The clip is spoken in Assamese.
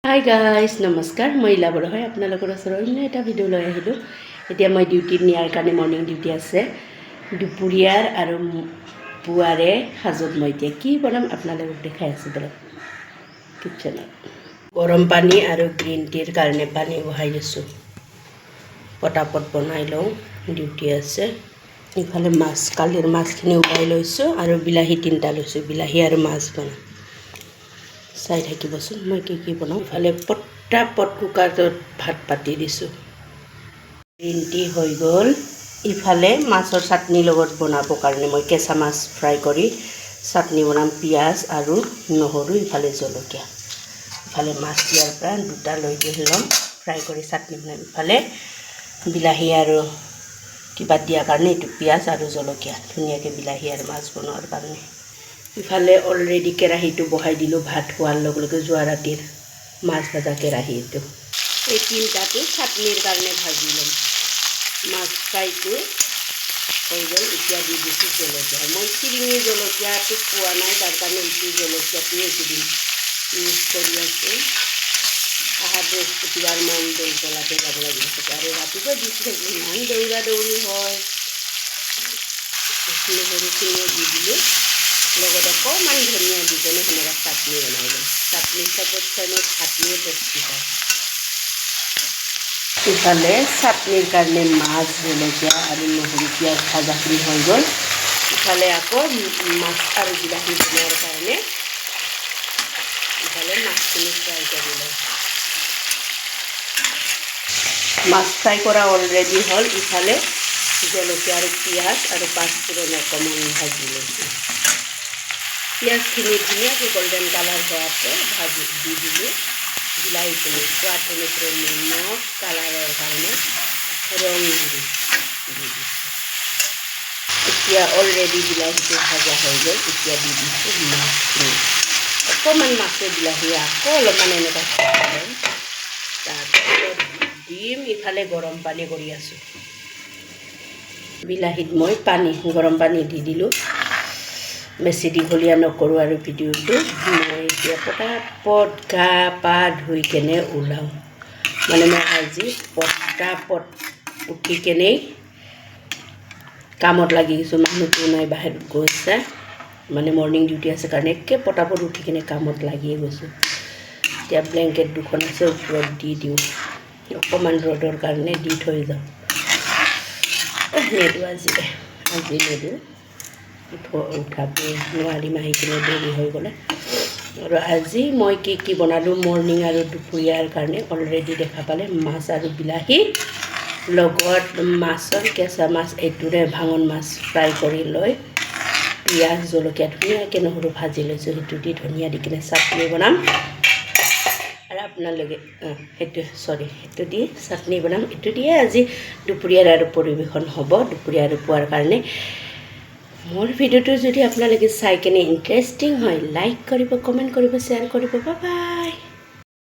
হাই গাইজ নমস্কাৰ মই ইলা বড়ো হয় আপোনালোকৰ ওচৰত অন্য এটা ভিডিঅ' লৈ আহিলোঁ এতিয়া মই ডিউটিত নিয়াৰ কাৰণে মৰ্ণিং ডিউটি আছে দুপৰীয়াৰ আৰু পুৱাৰে সাজত মই এতিয়া কি বনাম আপোনালোকক দেখাই আছোঁ বলক কিটচেনত গৰম পানী আৰু গ্ৰীণ টিৰ কাৰণে পানী বহাই দিছোঁ পটাপট বনাই লওঁ ডিউটি আছে ইফালে মাছ কালিৰ মাছখিনি উলাই লৈছোঁ আৰু বিলাহী 3টা লৈছোঁ বিলাহী আৰু মাছ বনাম চাই থাকিবচোন মই কি বনাওঁ ইফালে পটাপট কুকাৰত ভাত পাতি দিছোঁ গ্ৰীণ টি হৈ গ'ল ইফালে মাছৰ চাটনি লগত বনাবৰ কাৰণে মই কেঁচা মাছ ফ্ৰাই কৰি চাটনি বনাম পিঁয়াজ আৰু নহৰু ইফালে জলকীয়া ইফালে মাছ দিয়াৰ পৰা 2টা লৈ ল'ম ফ্ৰাই কৰি চাটনি বনাম ইফালে বিলাহী আৰু কিবা দিয়াৰ কাৰণে এইটো পিঁয়াজ আৰু জলকীয়া ধুনীয়াকৈ বিলাহী আৰু মাছ বনোৱাৰ কাৰণে ইফালে অলৰেডি কেৰাহীটো বহাই দিলোঁ ভাত হোৱাৰ লগে লগে যোৱা ৰাতিৰ মাছ ভাজা কেৰাহীটো এই 3টাটো চাটনিৰ কাৰণে ভাজি ল'ম মাছ ফ্ৰাইটো হৈ গ'ল এতিয়া দি দিছোঁ জলকীয়া মই চিৰিঙি জলকীয়াটো পোৱা নাই তাৰ কাৰণে এইটো জলকীয়াটোৱে এইকেইদিন ইউজ কৰি আছোঁ অহা বৃহস্পতিবাৰ মান বেলতলাতে যাব লাগিব আৰু ৰাতিপুৱা দিছোঁ ইমান দৌৰা দৌৰি হয় নহৰুখিনি দি দিলোঁ লগত অকণমান ধনিয়া দি কেনে সেনেকৈ চাটনি বনাই ল'ম চাটনি চবতকৈ মই চাটনিয়ে টেষ্টি পাওঁ ইফালে চাটনিৰ কাৰণে মাছ জলকীয়া আৰু নহৰু পিঁয়াজ ভাজাখিনি হৈ গ'ল ইফালে আকৌ মাছ আৰু বিলাহী বনোৱাৰ কাৰণে ইফালে মাছখিনি ফ্ৰাই কৰি লওঁ মাছ ফ্ৰাই কৰা অলৰেডি হ'ল ইফালে জলকীয়া আৰু পিঁয়াজ আৰু পাঁচফোৰণ অকণমান ভাজি লৈছোঁ পিঁয়াজখিনি ধুনীয়াকৈ গোল্ডেন কালাৰ হোৱাতে ভাজি দি দিলোঁ বিলাহীখিনি সোৱাদ অনুসৰি নিমখ কালাৰৰ কাৰণে ৰং দি দিছোঁ এতিয়া অলৰেডি বিলাহীটো ভাজা হৈ গ'ল এতিয়া দি দিছোঁ মাছখিনি অকণমান মাছৰ বিলাহী আকৌ অলপমান এনেকুৱা তাৰপিছত দিম ইফালে গৰম পানী কৰি আছোঁ বিলাহীত মই গৰম পানী দি দিলোঁ বেছি দীঘলীয়া নকৰোঁ আৰু ভিডিঅ'টো মই এতিয়া পটাপট গা পা ধুই কেনে ওলাওঁ মানে মই আজি পটাপট উঠি কেনেই কামত লাগি গৈছোঁ মানুহটো নাই বাহিৰত গৈছে মানে মৰ্ণিং ডিউটি আছে কাৰণে একে পটাপট উঠি কেনে কামত লাগিয়ে গৈছোঁ এতিয়া ব্লেংকেট 2খন আছে ওপৰত দি দিওঁ অকণমান ৰ'দৰ কাৰণে দি থৈ যাওঁ নেদোঁ আজি নেদোঁ উঠাব নোৱাৰিম আহি কিনে দেৰি হৈ গ'লে আৰু আজি মই কি বনালোঁ মৰ্ণিং আৰু দুপৰীয়াৰ কাৰণে অলৰেডি দেখা পালে মাছ আৰু বিলাহী লগত মাছৰ কেঁচা মাছ এইটোৰে ভাঙন মাছ ফ্ৰাই কৰি লৈ পিঁয়াজ জলকীয়া ধুনীয়াকৈ নহৰু ভাজি লৈছোঁ সেইটো দি ধনিয়া দি কিনে চাটনি বনাম আৰু আপোনালোকে সেইটো দি চাটনি বনাম এইটো দিয়ে আজি দুপৰীয়াৰ আৰু পৰিৱেশন হ'ব দুপৰীয়া আৰু পোৱাৰ কাৰণে মোৰ ভিডিঅ'টো যদি আপোনালোকে চাই কেনে ইণ্টাৰেষ্টিং হয় লাইক কৰিব কমেণ্ট কৰিব শ্বেয়াৰ কৰিব বাই বাই